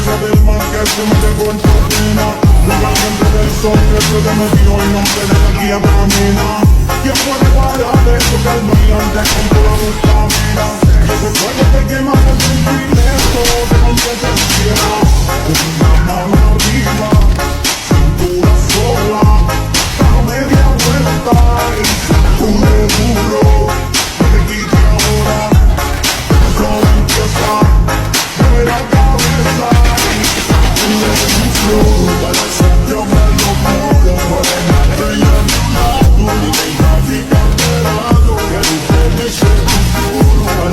fuerza del mal que se me dejó en propina. Legalmente del sol que se te metió y nombre de la guía camina. ¿Quién puede parar de eso que el brillante con toda luz camina? Ese fuego te quema por sentimiento, te convierte en cielo. Es una mano arriba, cintura sola, a media vuelta y uno duro. No te quite ahora, solo empieza, mueve la cabeza y uno de mis flores. Yo me lo juro, por el arte y el lado, y de gráfica esperado, que el feliz es un futuro.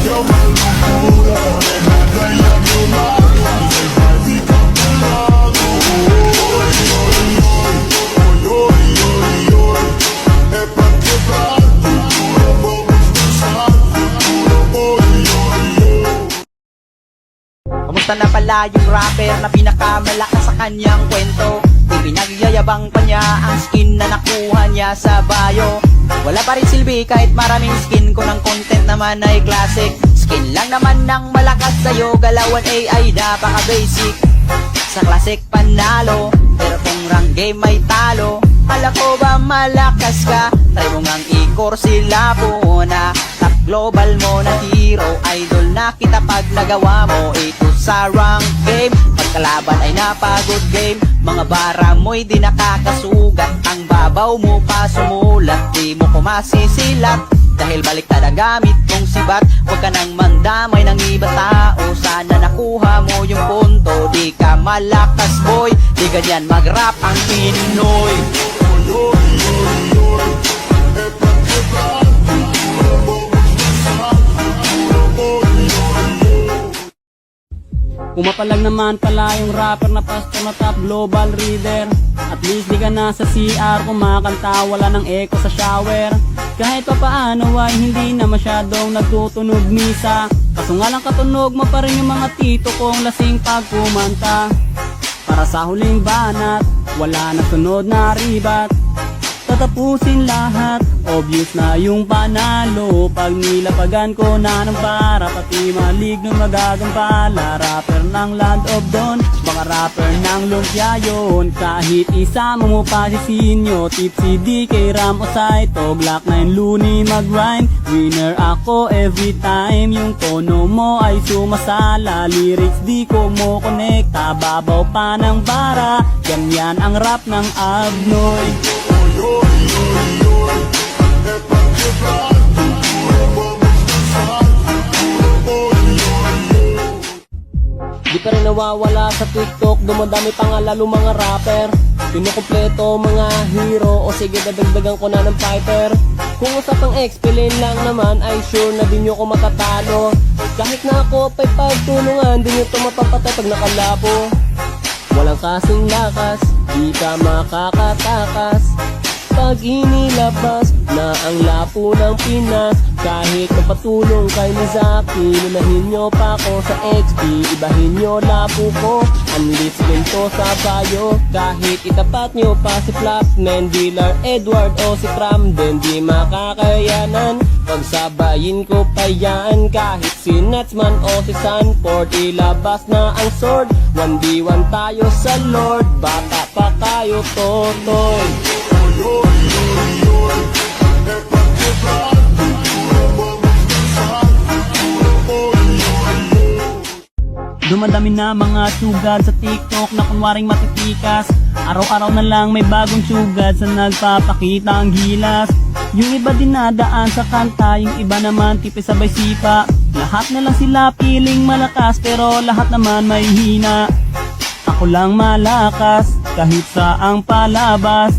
Yo me lo juro, por el arte y el lado, y de gráfica esperado. Es para quebrar, futuro, vamos a pensar, futuro, Kamusta na pala yung rapper na pinakamalakas sa kanyang kwento? Ipinagyayabang pa niya ang skin na nakuha niya sa bio. Wala pa rin silbi kahit maraming skin ko ng content naman ay classic. Skin lang naman ng malakas sa'yo, galawan AI napaka-basic. Sa classic panalo, pero kung rank game may talo. Kala ko ba malakas ka? Try mo ngang i-core sila po na top global mo na hero. Idol na kita pag nagawa mo ito sa rank game. Pagkalaban ay napagod game. Mga bara mo'y di nakakasugat. Ang babaw mo pa sumulat, di mo ko masisilat. Dahil baliktad ang gamit mong sibat. Huwag ka nang mandamay ng iba tao. Sana nakuha mo yung punto. Di ka malakas boy, di ganyan mag-rap ang Pinoy. Pumapalag naman pala yung rapper na pasto na top global reader. At least di ka na sa CR kumakanta, wala ng echo sa shower. Kahit pa paano ay hindi na masyadong nagtutunog misa. Kaso nga lang katunog mo pa rin yung mga tito kong lasing pag kumanta. Para sa huling banat, wala na sunod na ribat. Tatapusin lahat, obvious na yung panalo. Pag nilapagan ko na ng para, pati maligno magagampala. Rapper ng Land of Dawn, baka rapper ng lumpia yun. Kahit isa mo pa si Sinyo, Tipsy DK, Ram o Saito, Glock 9 Looney mag-rhyme. Winner ako every time, yung tono mo ay sumasala. Lyrics di ko mo konekta, babaw pa ng bara. Ganyan ang rap ng Abnoy. Di pa rin nawawala sa TikTok, dumadami pa nga lalo mga rapper. Pinukumpleto mga hero, o sige dadagdagan ko na ng fighter. Kung usapang explain lang naman ay sure na di nyo ko matatalo. Kahit na ako pa'y pagtulungan, di nyo to mapapatay pag nakalapo. Walang kasing lakas, di ka makakatakas. Pag inilabas na ang lapo ng Pinas, kahit mapatulong kay Mizaki, lunahin nyo pa ako sa XP, ibahin nyo lapo ko. Unleash ganito sa bio, kahit itapat nyo pa si Flapman, Villar, Edward o si Cramden, di makakayanan. Pagsabayin ko pa yan, kahit si Netsman o si Sanford, ilabas na ang sword. 1v1 tayo sa Lord, bata pa kayo totoy. Dumadami na mga sugad sa TikTok na kunwaring matitikas. Araw-araw na lang may bagong sugad sa nagpapakita ang gilas. Yung iba dinadaan sa kanta, yung iba naman tipis sabay sipa. Lahat na lang sila piling malakas, pero lahat naman may hina. Ako lang malakas, kahit saang palabas.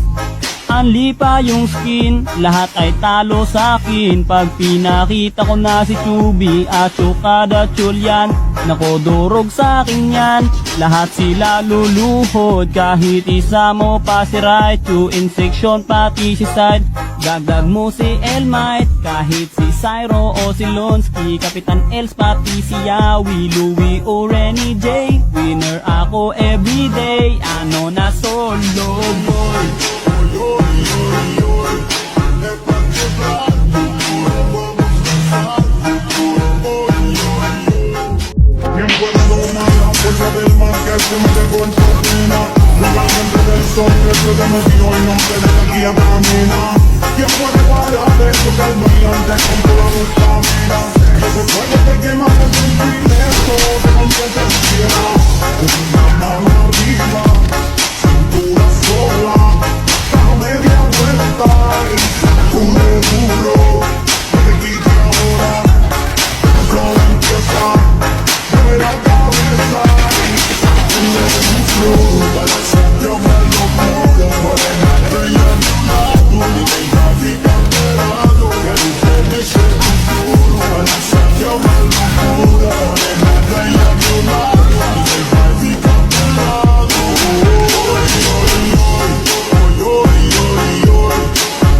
Anli pa yung skin, lahat ay talo sa akin. Pag pinakita ko na si Chubby at Chukada Chulyan, nakodurog sa akin yan. Lahat sila luluhod, kahit isa mo pa si Raichu. In section pati si Side, dagdag mo si Elmite. Kahit si Cyro o si Lonsky, Kapitan Els pati si Yawi, Louie o Renny J. Winner ako everyday, ano na solo boy. Bien puesto, mala fuerza del se mete con propina. La gente del sol que se le metió el nombre de la guía camina. ¿Quién puede parar eso que el brillante con toda la estamina? Ese fuego te quema por sentir eso, te convierte en cielo. Una mano arriba, cintura sola, da media vuelta y sacude duro. No te quites ahora, solo empieza, mueve la cabeza y sacude el flow. Para yo me lo juro, morena, bella de un lado, y deja de candelado, que dice ese futuro. Para yo me lo juro, morena, bella de un lado, y deja de candelado. Oy, oy, oy, oy, oy, oy,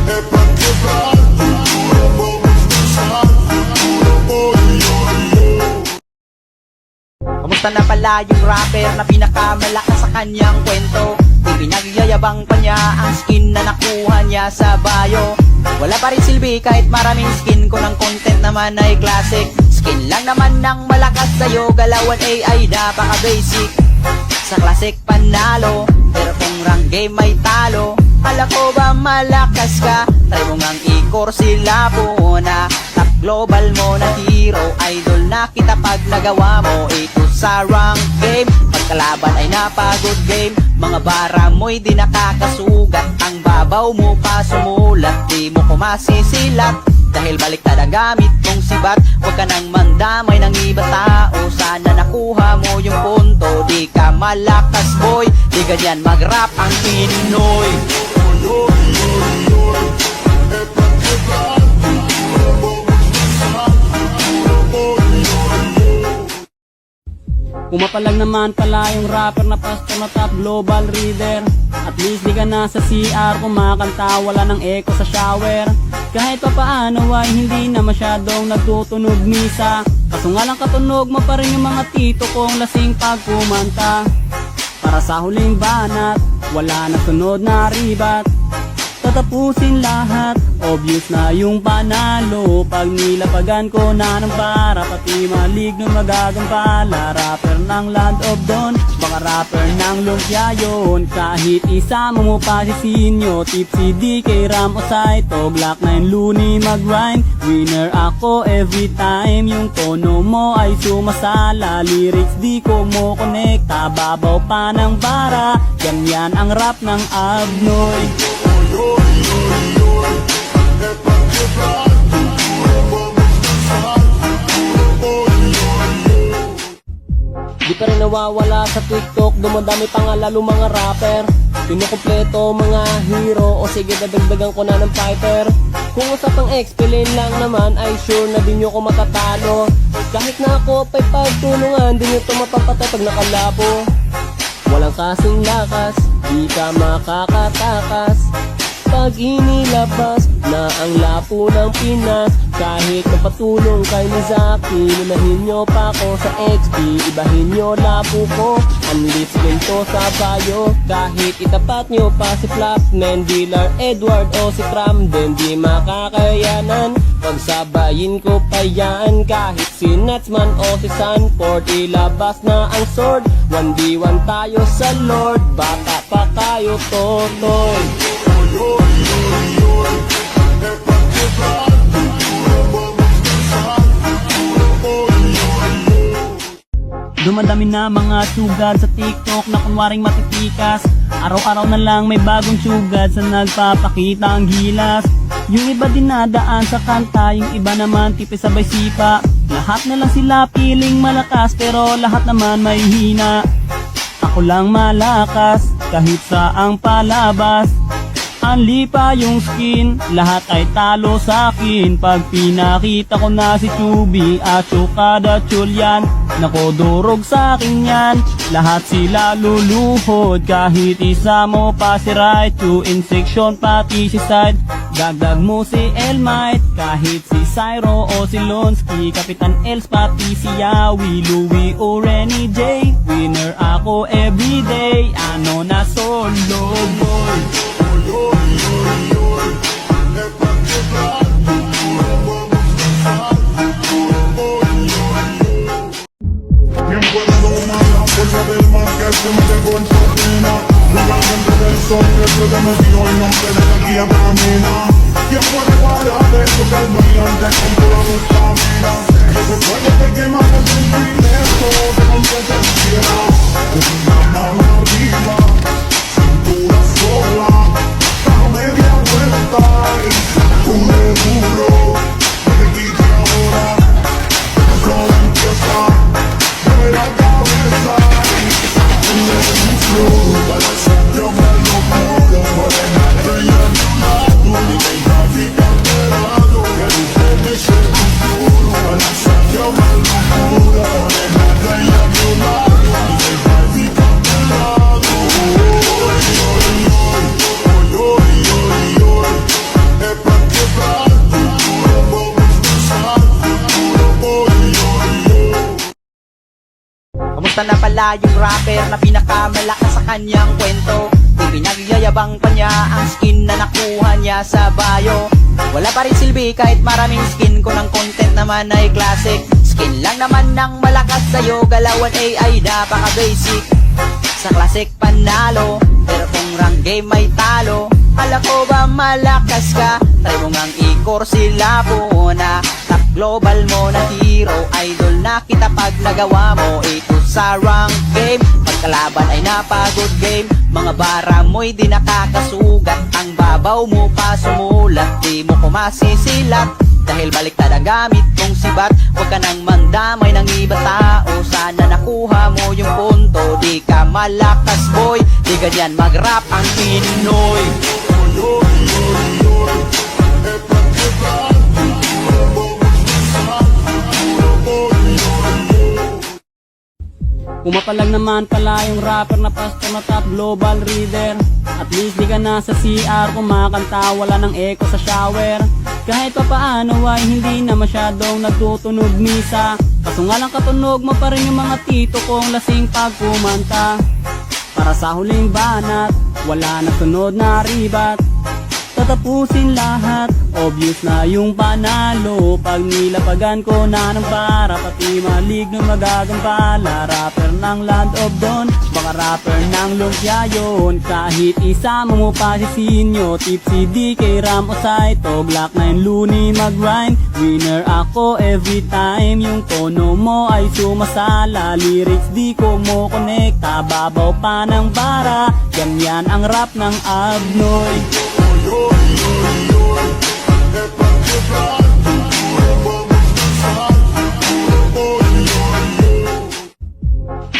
es pa' quebrar futuro, vamos a besar futuro, oy, oy, oy. Kamusta na pala yung rapper na pinakamalakas sa kanyang kwento? Ipinagyayabang pa niya ang skin na nakuha niya sa bio. Wala pa rin silbi kahit maraming skin, ko ng content naman ay classic. Skin lang naman ng malakas sa'yo, galawan AI napaka-basic. Sa classic panalo, pero kung rank game may talo. Kala ko ba malakas ka? Try mo ngang i-core sila po na top global mo na hero. Idol na kita pag nagawa mo ito sa rank game. Pagkalaban ay napagod game, mga bara mo'y di nakakasugat. Ang babaw mo pa sumulat, di mo kumasisilat. Dahil baliktad ang gamit mong sibat, huwag ka nang mandamay ng iba tao. Sana nakuha mo yung punto, di ka malakas boy. Di ganyan mag-rap ang Pinoy. Pumapalag naman pala yung rapper na pastor na top global reader. At least di ka na sa CR kumakanta, wala ng echo sa shower. Kahit pa paano ay hindi na masyadong nagtutunog misa. Kaso nga lang katunog mo pa rin yung mga tito kong lasing pag kumanta. Para sa huling banat, wala na sunod na ribat. Tatapusin lahat, obvious na yung panalo. Pag nilapagan ko na ng para, pati maligno magagampala. Rapper ng Land of Dawn, baka rapper ng lumpia yun. Kahit isa mo pa si Sinyo, Tipsy DK Ram o Saito, Glock 9 Looney mag-rhyme. Winner ako every time, yung tono mo ay sumasala. Lyrics di ko mo konekta, babaw pa ng bara. Ganyan ang rap ng Abnoy. Di pa rin nawawala sa TikTok, dumadami pa nga lalo mga rapper. Pinukumpleto mga hero, o sige dadagdagan ko na ng fighter. Kung usapang explain lang naman ay sure na di nyo ko matatalo. Kahit na ako pa'y pagtulungan, di nyo to mapapatay pag nakalapo. Walang kasing lakas, di ka makakatakas. Pag inilabas na ang lapo ng Pinas, kahit napatulong kay Mizaki, lunahin nyo pa ako sa XP, ibahin nyo lapo ko. Unleash ganito sa bayo, kahit itapat nyo pa si Flapman, Dilar, Edward o si Tramden, di makakayanan. Pagsabayin ko pa yan, kahit si Natsman o si Sanford, ilabas na ang sword. 1v1 tayo sa Lord, bata pa kayo totoy. Dumadami na mga sugad sa TikTok na kunwaring matitikas. Araw-araw na lang may bagong sugad sa nagpapakita ang gilas. Yung iba dinadaan sa kanta, yung iba naman tipis sabay sipa. Lahat na lang sila piling malakas, pero lahat naman may hina. Ako lang malakas, kahit saang palabas. Anli pa yung skin, lahat ay talo sa akin. Pag pinakita ko na si Chubby at Chukada Chulyan, nako durog sa akin yan. Lahat sila luluhod, kahit isa mo pa si Raichu. In section pati si Side, dagdag mo si Elmite. Kahit si Cyro o si Lonsky, Kapitan Els pati si Yawi, Louie o Renny J. Winner ako everyday, ano na solo boy. ¿Quién puede dominar la Pues a ver más que se me dejó en su pena. Viva gente del sol que se le metió el nombre de la guía camina. ¿Quién puede parar de eso que el brillante con toda luz camina? Que se puede que quema por su privilegio de contenta cielo. Con una mano arriba, cintura sola, bajo media vuelta y duro, duro. No te quite ahora, que solo empieza. Mueve la cabeza y let me flow. Para siempre me lo juro, morena, estoy a tu lado. Y deja de camperado, que usted me eche tu futuro. Para siempre me lo juro, morena, estoy a tu lado. Y deja de camperado. Oy, oy, oy, oy, oy, oy. Es pa' quebrar tu duro, vamos a besar tu duro, oy, oy, oy. Kamusta na pala yung rapper na pinakamalakas sa kanyang kwento? Ipinagyayabang pa niya ang skin na nakuha niya sa bayo. Wala pa rin silbi kahit maraming skin, kung ang content naman ay classic. Skin lang naman ng malakas sa'yo, galawan AI napaka-basic. Sa classic panalo, pero kung rank game may talo. Kala ko ba malakas ka? Try mo ngang i-core sila po na top global mo na hero. Idol na kita pag nagawa mo ito sa rank game. Pagkalaban ay napagod game, mga bara mo'y di nakakasugat. Ang babaw mo pa sumulat, di mo kumasisilat. Dahil baliktad ang gamit mong sibat, huwag ka nang mandamay ng iba tao. Sana nakuha mo yung punto, di ka malakas boy. Di ganyan mag-rap ang Pinoy. Pumapalag naman pala yung rapper na pastor na top global reader. At least di ka na sa CR kumakanta, wala ng echo sa shower. Kahit pa paano ay hindi na masyadong nagtutunog misa. Kaso nga lang katunog mo pa rin yung mga tito kong lasing pag kumanta. Para sa huling banat, wala na sunod na ribat. Tatapusin lahat, obvious na yung panalo. Pag nilapagan ko na ng para, pati maligno magagambala. Rapper ng Land of Dawn, baka rapper ng lumpia yun. Kahit isama mo pa si Sinyo, Tipsy DK, Ram o Saito, Glock 9 Looney mag-rhyme. Winner ako every time, yung tono mo ay sumasala. Lyrics di ko mo konekta, babaw pa ng bara. Ganyan ang rap ng Abnoy.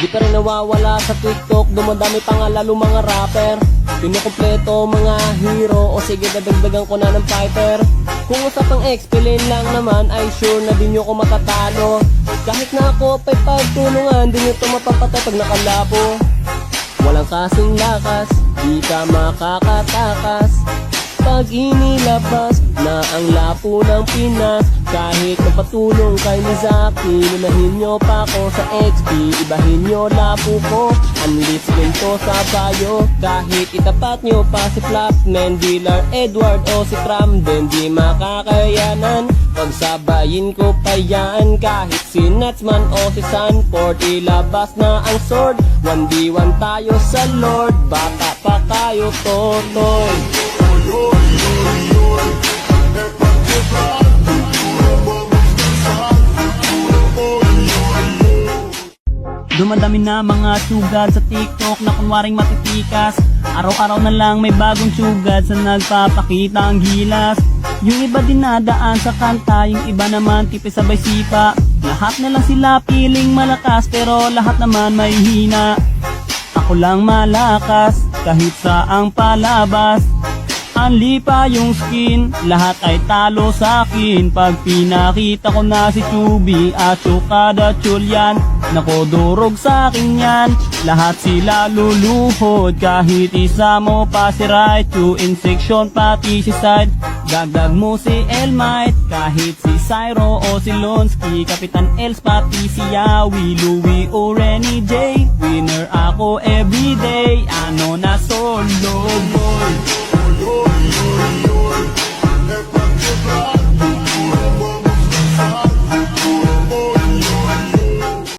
Di pa rin nawawala sa TikTok, dumadami pa nga lalo mga rapper. Pinukumpleto mga hero, o sige dadagdagan ko na ng fighter. Kung usapang explain lang naman ay sure na di nyo ko matatalo. Kahit na ako pa'y pagtulungan, di nyo to mapapatay pag nakalapo. Walang kasing lakas, di ka makakatakas. Pag inilabas na ang lapo ng Pinas, kahit magpatulong kay Mizaki, lunahin nyo pa ako sa XP, ibahin nyo lapo ko, unleash ganito sa bayo. Kahit itapat nyo pa si Flapman, Villar, Edward o si Cramden, di makakayanan. Pagsabayin ko pa yan, kahit si Natsman o si Sanford, ilabas na ang sword. 1v1 tayo sa Lord, bata pa tayo totoy. Dumadami na mga sugad sa TikTok na kunwaring matitikas. Araw-araw na lang may bagong sugad sa nagpapakita ang gilas. Yung iba dinadaan sa kanta, yung iba naman tipis sabay sipa. Lahat na lang sila piling malakas, pero lahat naman may hina. Ako lang malakas, kahit saang palabas. Anli pa yung skin, lahat ay talo sa akin. Pag pinakita ko na si Chubby at Chukada Chulyan, nako durog sa akin yan. Lahat sila luluhod, kahit isa mo pa si Raichu. In section pati si Side, dagdag mo si Elmite. Kahit si Cyro o si Lonsky, Kapitan Els pati si Yawi, Louie o Renny J. Winner ako everyday.